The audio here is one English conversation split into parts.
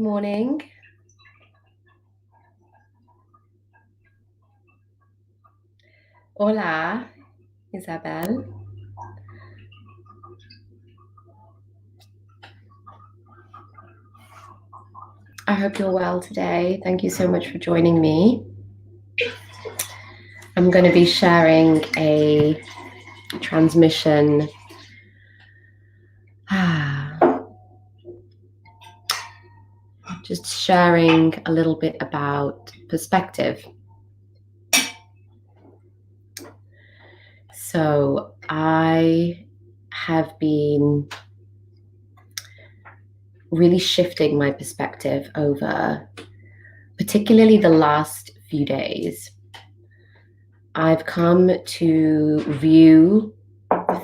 Morning. Hola, Isabel. I hope you're well today. Thank you so much for joining me. I'm going to be sharing a transmission. Just sharing a little bit about perspective. So I have been really shifting my perspective over particularly the last few days. I've come to view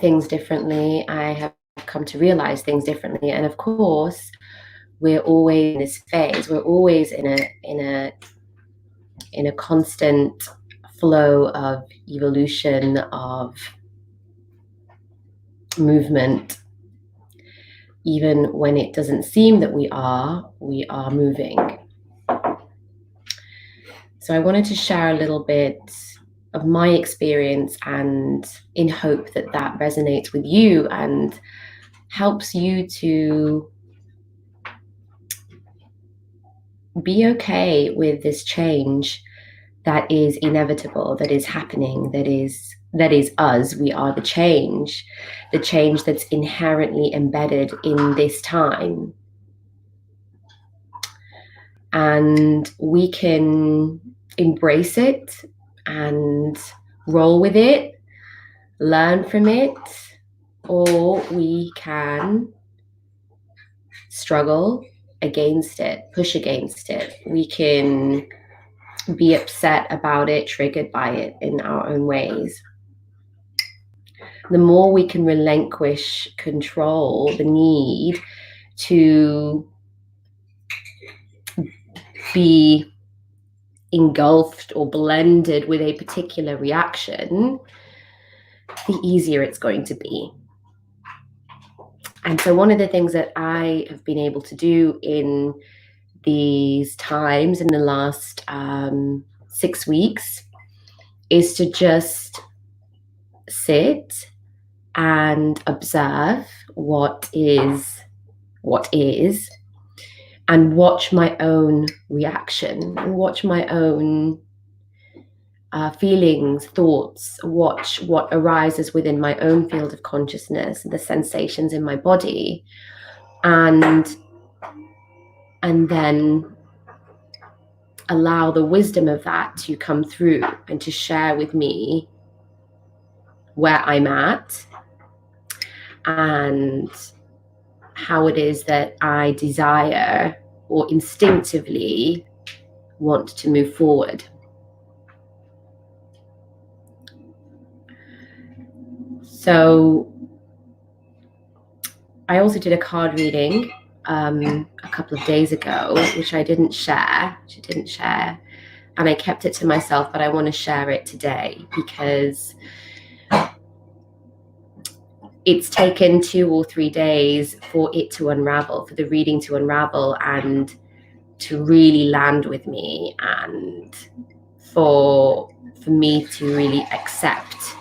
things differently. I have come to realize things differently. And of course, we're always in this phase. We're always in a constant flow of evolution, of movement. Even when it doesn't seem that we are moving. So I wanted to share a little bit of my experience, and in hope that that resonates with you and helps you to be okay with this change that is inevitable, that is happening, that is us. We are the change that's inherently embedded in this time. And we can embrace it and roll with it, learn from it, or we can struggle against it, push against it. We can be upset about it, triggered by it in our own ways. The more we can relinquish control, the need to be engulfed or blended with a particular reaction, the easier it's going to be. And so one of the things that I have been able to do in these times, in the last 6 weeks, is to just sit and observe what is, and watch my own reaction, and watch my own feelings, thoughts, watch what arises within my own field of consciousness, the sensations in my body, and then allow the wisdom of that to come through and to share with me where I'm at and how it is that I desire or instinctively want to move forward. So I also did a card reading a couple of days ago, which I didn't share, and I kept it to myself, but I want to share it today because it's taken 2 or 3 days for it to unravel, for the reading to unravel and to really land with me, and for me to really accept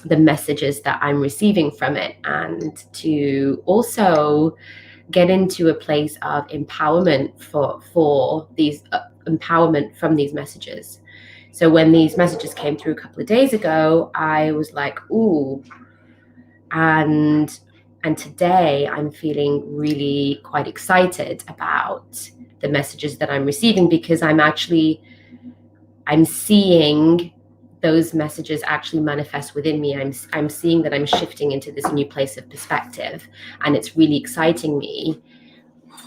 the messages that I'm receiving from it, and to also get into a place of empowerment for these empowerment from these messages. So when these messages came through a couple of days ago, I was like, ooh. And today I'm feeling really quite excited about the messages that I'm receiving, because I'm seeing those messages actually manifest within me. I'm seeing that I'm shifting into this new place of perspective, and it's really exciting me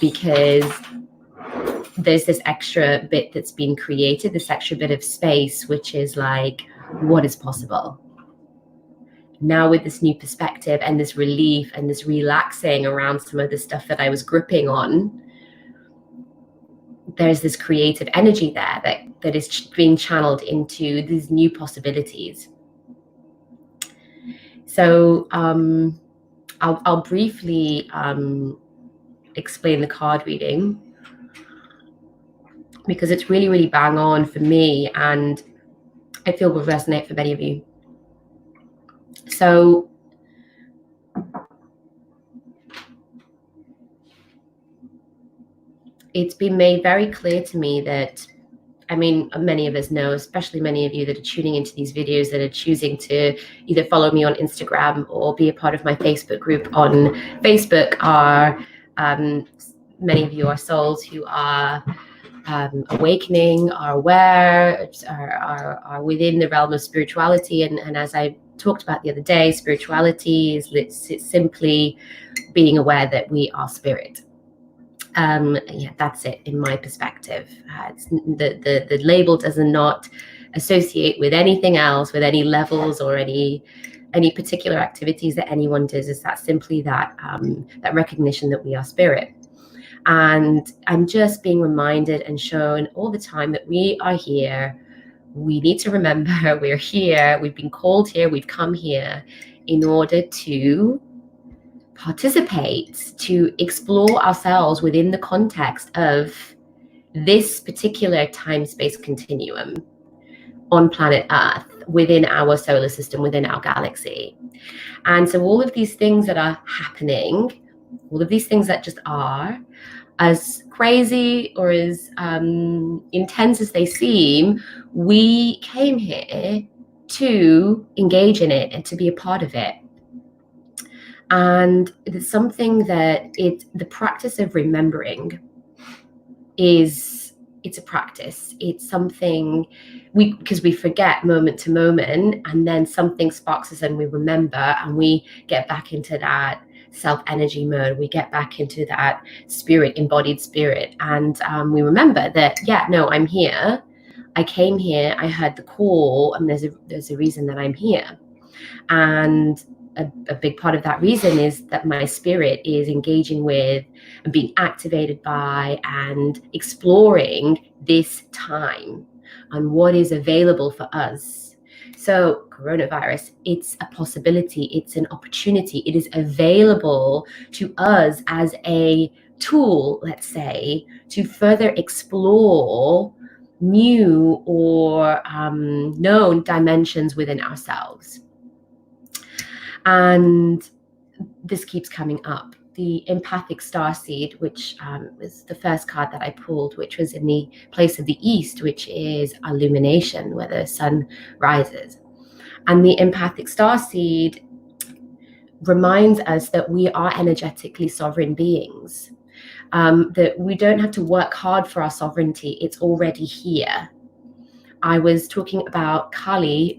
because there's this extra bit that's been created, this extra bit of space, which is like, what is possible? Now with this new perspective and this relief and this relaxing around some of the stuff that I was gripping on, there's this creative energy there that is being channeled into these new possibilities. So I'll briefly explain the card reading, because it's really, really bang on for me, and I feel will resonate for many of you. So it's been made very clear to me that, I mean, many of us know, especially many of you that are tuning into these videos, that are choosing to either follow me on Instagram or be a part of my Facebook group on Facebook, are many of you are souls who are awakening, are aware, are within the realm of spirituality. And as I talked about the other day, spirituality is it's simply being aware that we are spirit. Yeah, that's it in my perspective. The label does not associate with anything else, with any levels or any particular activities that anyone does. Is that simply that that recognition that we are spirit. And I'm just being reminded and shown all the time that we are here. We need to remember we're here. We've been called here. We've come here in order to participate, to explore ourselves within the context of this particular time-space continuum on planet Earth, within our solar system, within our galaxy. And so all of these things that are happening, all of these things that just are, as crazy or as intense as they seem, we came here to engage in it and to be a part of it. And it's something that the practice of remembering it's a practice. It's something because we forget moment to moment, and then something sparks us and we remember, and we get back into that self-energy mode. We get back into that spirit, embodied spirit. And we remember that, yeah, no, I'm here. I came here, I heard the call, and there's a reason that I'm here. And a big part of that reason is that my spirit is engaging with and being activated by and exploring this time and what is available for us. So coronavirus, it's a possibility, it's an opportunity, it is available to us as a tool, let's say, to further explore new or known dimensions within ourselves. And this keeps coming up. The empathic starseed, which was the first card that I pulled, which was in the place of the east, which is illumination, where the sun rises. And the empathic starseed reminds us that we are energetically sovereign beings, that we don't have to work hard for our sovereignty. It's already here. I was talking about Kali,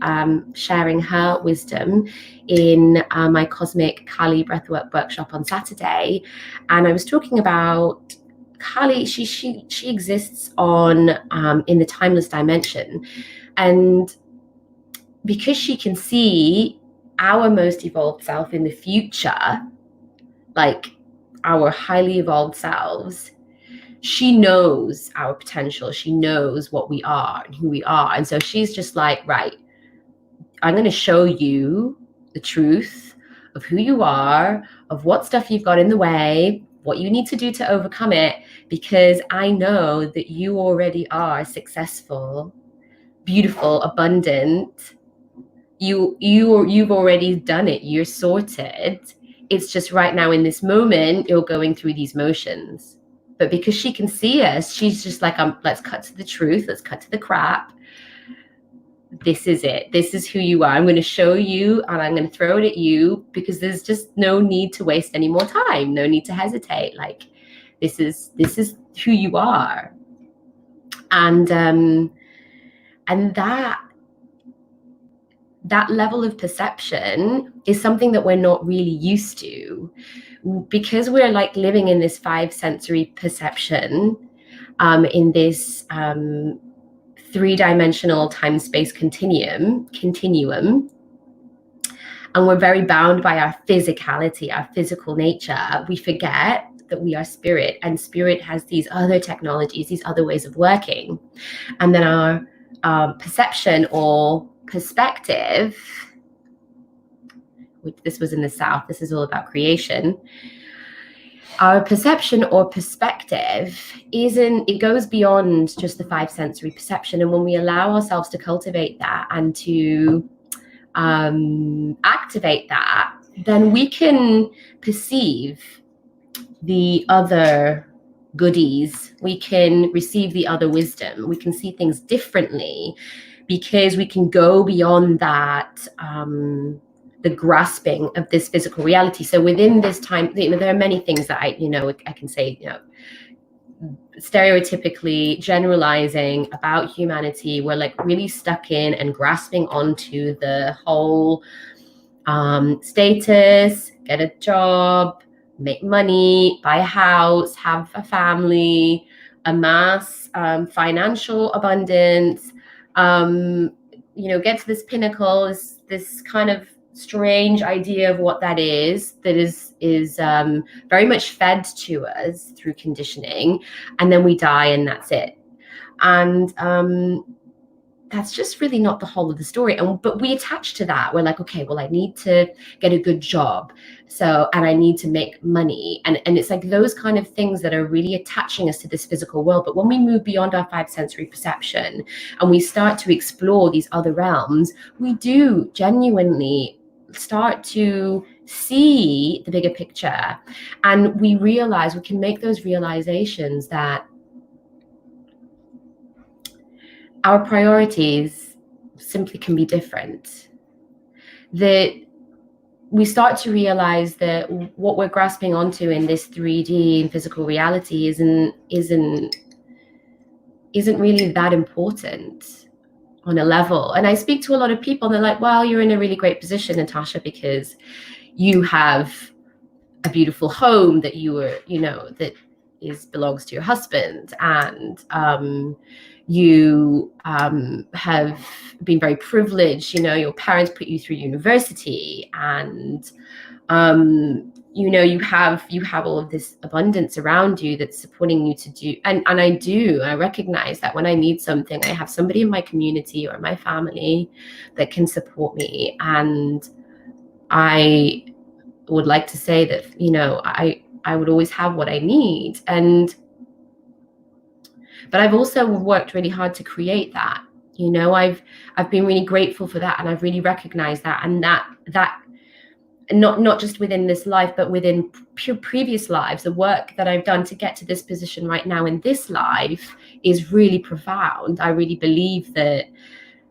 sharing her wisdom in my Cosmic Kali Breathwork workshop on Saturday, and I was talking about Kali. She exists on in the timeless dimension, and because she can see our most evolved self in the future, like our highly evolved selves, she knows our potential. She knows what we are and who we are. And so she's just like, right, I'm going to show you the truth of who you are, of what stuff you've got in the way, what you need to do to overcome it, because I know that you already are successful, beautiful, abundant. You've already done it. You're sorted. It's just right now in this moment, you're going through these motions. But because she can see us, she's just like, let's cut to the truth. Let's cut to the crap. This is it. This is who you are. I'm going to show you, and I'm going to throw it at you, because there's just no need to waste any more time. No need to hesitate. Like, this is who you are. And that level of perception is something that we're not really used to, because we're like living in this 5 sensory perception, in this 3-dimensional time-space continuum, and we're very bound by our physicality, our physical nature. We forget that we are spirit, and spirit has these other technologies, these other ways of working. And then our perception or perspective, which this was in the South, this is all about creation. our perception or perspective it goes beyond just the five sensory perception. And when we allow ourselves to cultivate that and to activate that, then we can perceive the other goodies, we can receive the other wisdom, we can see things differently, because we can go beyond that the grasping of this physical reality. So within this time, there are many things that I can say, stereotypically generalizing about humanity. We're like really stuck in and grasping onto the whole status, get a job, make money, buy a house, have a family, amass financial abundance, get to this pinnacle, this kind of strange idea of what that is very much fed to us through conditioning, and then we die and that's it. And that's just really not the whole of the story. But we attach to that. We're like, okay, well, I need to get a good job, and I need to make money, and it's like those kind of things that are really attaching us to this physical world. But when we move beyond our five sensory perception and we start to explore these other realms, we do genuinely start to see the bigger picture, and we realize, we can make those realizations that our priorities simply can be different. That we start to realize that what we're grasping onto in this 3D and physical reality isn't really that important on a level. And I speak to a lot of people and they're like, well, you're in a really great position, Natasha, because you have a beautiful home that that belongs to your husband, and you have been very privileged. Your parents put you through university, and you have all of this abundance around you that's supporting you to do. And I recognize that when I need something, I have somebody in my community or my family that can support me. And I would like to say that I would always have what I need. But I've also worked really hard to create that. I've been really grateful for that, and I've really recognized that, and that not just within this life, but within previous lives. The work that I've done to get to this position right now in this life is really profound. I really believe that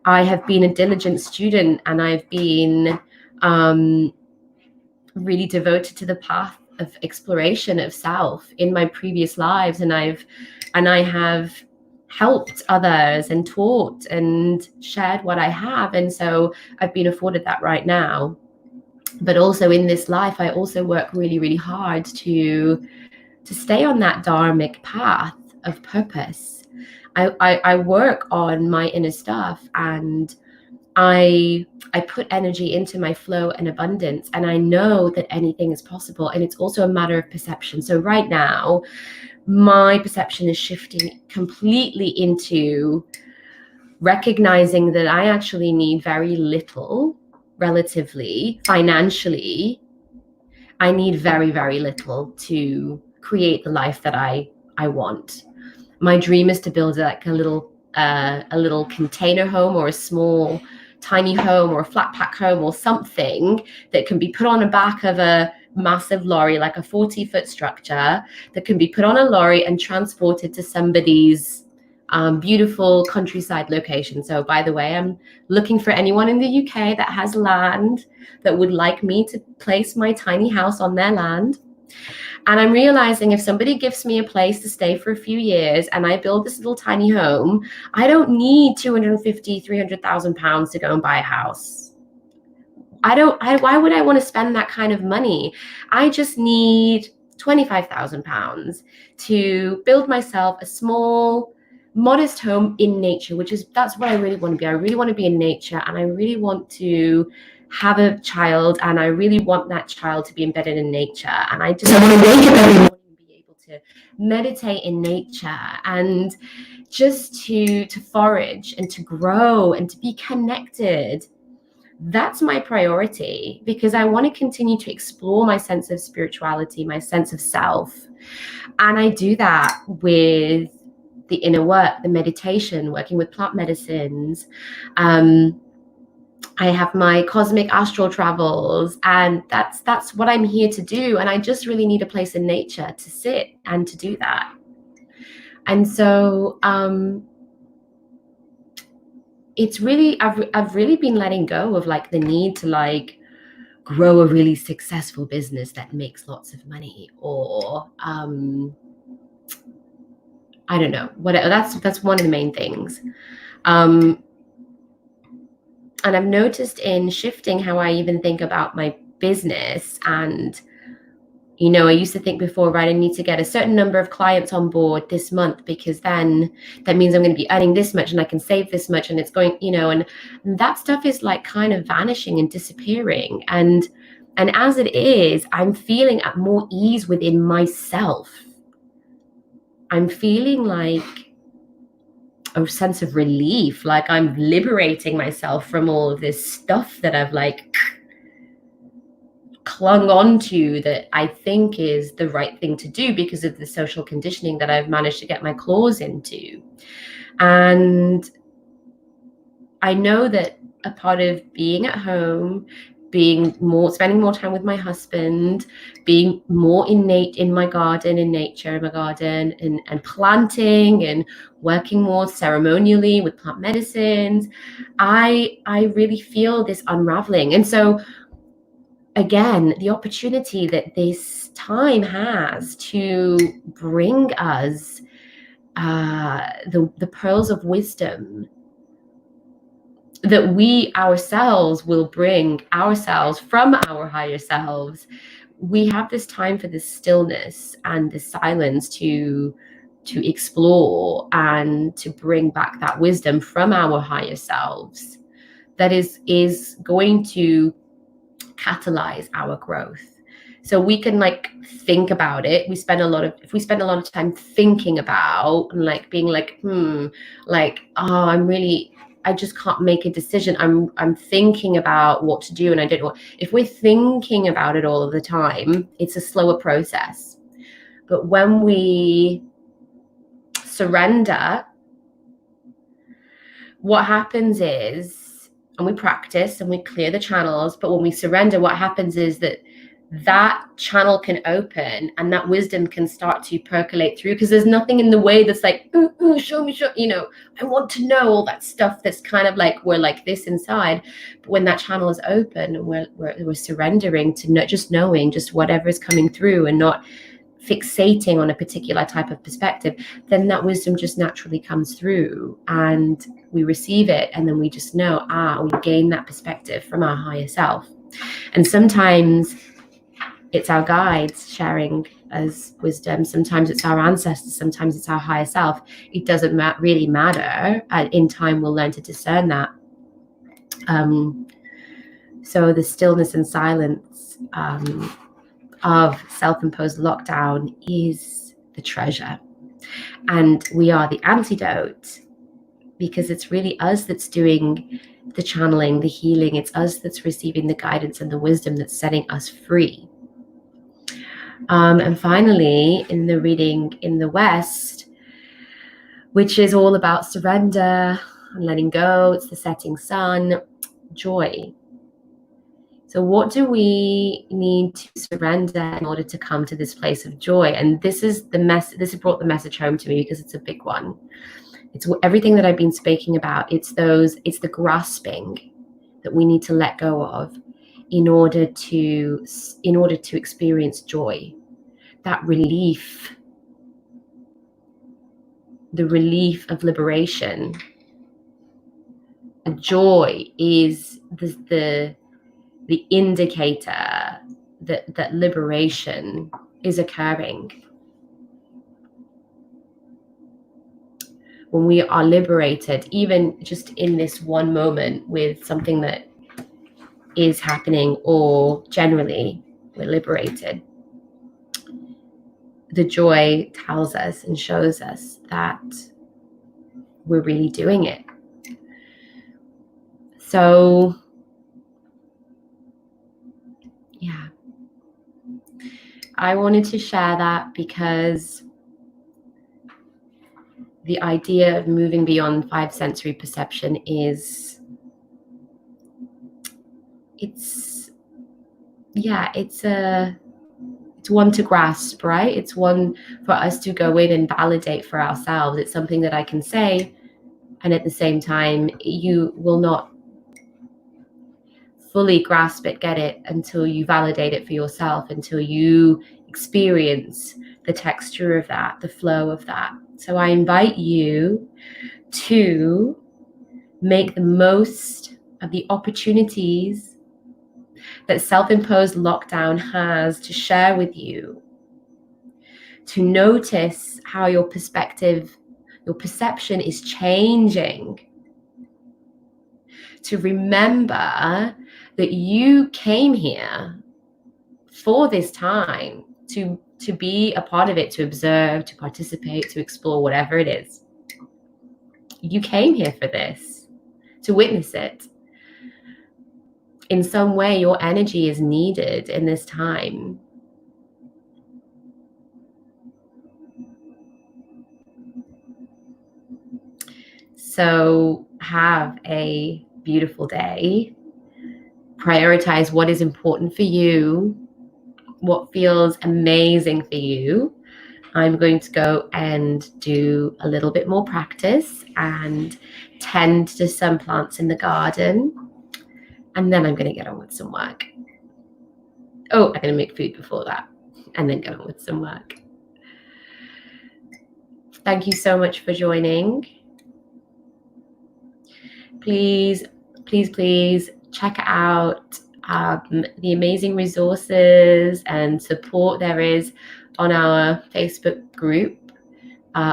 I have been a diligent student, and I've been really devoted to the path of exploration of self in my previous lives, and I have helped others and taught and shared what I have. And so I've been afforded that right now. But also in this life, I also work really, really hard to stay on that dharmic path of purpose. I work on my inner stuff, and I put energy into my flow and abundance, and I know that anything is possible. And it's also a matter of perception. So right now, my perception is shifting completely into recognizing that I actually need very little, relatively, financially. I need very, very little to create the life that I want. My dream is to build like a little container home, or a small tiny home, or a flat pack home, or something that can be put on the back of a massive lorry, like a 40-foot structure that can be put on a lorry and transported to somebody's beautiful countryside location. So by the way, I'm looking for anyone in the UK that has land that would like me to place my tiny house on their land. And I'm realizing if somebody gives me a place to stay for a few years and I build this little tiny home, I don't need 250, 300,000 pounds to go and buy a house. Why would I want to spend that kind of money? I just need 25,000 pounds to build myself a small, modest home in nature, that's what I really want to be. I really want to be in nature, and I really want to have a child, and I really want that child to be embedded in nature. And I want to wake up every morning and be able to meditate in nature, and just to forage and to grow and to be connected That's my priority, because I want to continue to explore my sense of spirituality, my sense of self. And I do that with the inner work, the meditation, working with plant medicines. I have my cosmic astral travels, and that's what I'm here to do. And I just really need a place in nature to sit and to do that. And so it's really, I've really been letting go of like the need to like grow a really successful business that makes lots of money, or I don't know, whatever. That's one of the main things. And I've noticed in shifting how I even think about my business. And, you know, I used to think before, right, I need to get a certain number of clients on board this month, because then that means I'm going to be earning this much and I can save this much, and it's going, you know, and that stuff is like kind of vanishing and disappearing. And as it is, I'm feeling at more ease within myself. I'm feeling like a sense of relief, like I'm liberating myself from all of this stuff that I've like clung on to, that I think is the right thing to do because of the social conditioning that I've managed to get my claws into. And I know that a part of being at home, spending more time with my husband, being more innate in my garden, in nature, in my garden, and planting and working more ceremonially with plant medicines, I really feel this unraveling. And so again, the opportunity that this time has to bring us the pearls of wisdom that we ourselves will bring ourselves from our higher selves. We have this time for this stillness and this silence to explore and to bring back that wisdom from our higher selves that is going to catalyze our growth. So we can like think about it. If we spend a lot of time thinking about and like being like, like, oh, I just can't make a decision. I'm thinking about what to do and I don't know. If we're thinking about it all of the time, it's a slower process. But when we surrender, what happens is, and we practice and we clear the channels, but when we surrender, what happens is that channel can open and that wisdom can start to percolate through, because there's nothing in the way that's like, show me, you know, I want to know all that stuff that's kind of like, we're like this inside. But when that channel is open and we're surrendering to just knowing just whatever is coming through and not fixating on a particular type of perspective, then that wisdom just naturally comes through and we receive it. And then we just know, we gain that perspective from our higher self. And sometimes it's our guides sharing as wisdom. Sometimes it's our ancestors. Sometimes it's our higher self. It doesn't really matter. In time, we'll learn to discern that. So the stillness and silence of self-imposed lockdown is the treasure. And we are the antidote, because it's really us that's doing the channeling, the healing. It's us that's receiving the guidance and the wisdom that's setting us free. And finally, in the reading in the West, which is all about surrender and letting go, it's the setting sun, joy. So what do we need to surrender in order to come to this place of joy? And this has brought the message home to me, because it's a big one. It's everything that I've been speaking about. It's the grasping that we need to let go of in order to experience joy, that relief, the relief of liberation. The joy is the indicator that liberation is occurring. When we are liberated, even just in this one moment with something that is happening, or generally we're liberated, the joy tells us and shows us that we're really doing it. So I wanted to share that because the idea of moving beyond five sensory perception is, it's one to grasp, right? It's one for us to go in and validate for ourselves. It's something that I can say, and at the same time, you will not fully grasp it, get it, until you validate it for yourself, until you experience the texture of that, the flow of that. So I invite you to make the most of the opportunities that self-imposed lockdown has to share with you, to notice how your perspective, your perception is changing, to remember that you came here for this time to be a part of it, to observe, to participate, to explore, whatever it is. You came here for this, to witness it. In some way, your energy is needed in this time. So have a beautiful day. Prioritize what is important for you, what feels amazing for you. I'm going to go and do a little bit more practice and tend to some plants in the garden. And then I'm going to get on with some work. Oh, I'm going to make food before that and then get on with some work. Thank you so much for joining. Please, please, please check out the amazing resources and support there is on our Facebook group,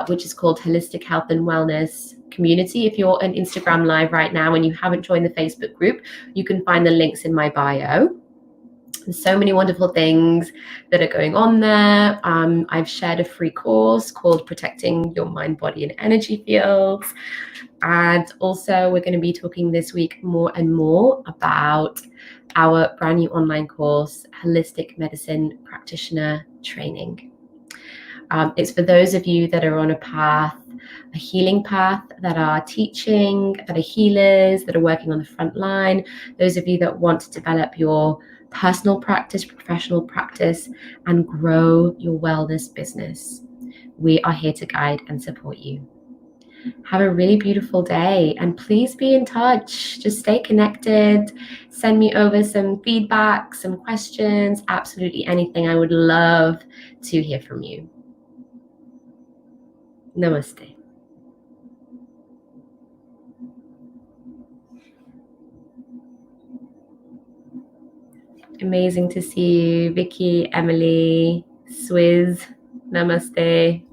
which is called Holistic Health and Wellness Community. If you're on Instagram Live right now and you haven't joined the Facebook group, you can find the links in my bio. There's so many wonderful things that are going on there. I've shared a free course called Protecting Your Mind, Body, and Energy Fields. And also, we're going to be talking this week more and more about our brand new online course, Holistic Medicine Practitioner Training. It's for those of you that are on a path, a healing path, that are teaching, that are healers, that are working on the front line. Those of you that want to develop your personal practice, professional practice, and grow your wellness business. We are here to guide and support you. Have a really beautiful day, and please be in touch. Just stay connected. Send me over some feedback, some questions, absolutely anything. I would love to hear from you. Namaste. Amazing to see you, Vicky, Emily, Swizz. Namaste.